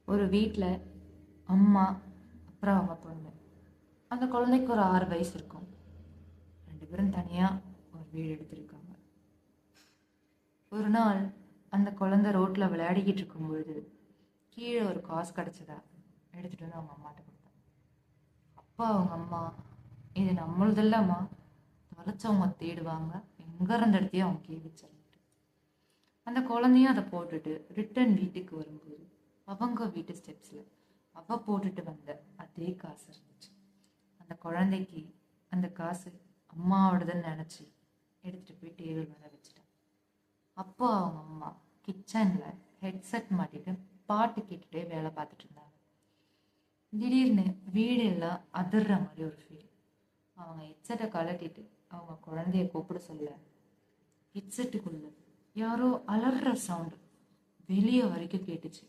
ஒரு வீட்டில் அம்மா அப்புறம் அவங்க பொண்ணு. அந்த குழந்தைக்கு ஒரு 6 வயசு இருக்கும். 2 பேரும் தனியாக ஒரு வீடு எடுத்திருக்காங்க. ஒரு நாள் அந்த குழந்தை ரோட்டில் விளையாடிக்கிட்டு இருக்கும்பொழுது கீழே ஒரு காசு கிடச்சதா எடுத்துகிட்டு வந்து அவங்க அம்மாட்ட கொடுத்தாங்க. அப்பா அவங்க அம்மா, இது நம்மளதெல்லாமா, தொலைச்சவங்க தேடுவாங்க, எங்கே இருந்த இடத்தையும் அவங்க கேள்விச்சிருந்துட்டு அந்த குழந்தையும் அதை போட்டுட்டு ரிட்டன் வீட்டுக்கு வரும்போது அவங்க வீட்டு ஸ்டெப்ஸில் அவள் போட்டுட்டு வந்த அதே காசு இருந்துச்சு. அந்த குழந்தைக்கு அந்த காசு அம்மாவோடதுன்னு நினச்சி எடுத்துகிட்டு போய் டேபிள் மேலே வச்சுட்டான். அப்போ அவங்க அம்மா கிச்சனில் ஹெட்செட் மாட்டிட்டு பாட்டு கேட்டுகிட்டே வேலை பார்த்துட்டு இருந்தாங்க. திடீர்னு வீடு எல்லாம் அதிர்ற மாதிரி ஒரு ஃபீல். அவங்க ஹெட்செட்டை கழட்டிட்டு அவங்க குழந்தைய கூப்பிட சொல்ல ஹெட்செட்டுக்குள்ள யாரோ அலற சவுண்டு வெளியே வரைக்கும் கேட்டுச்சு.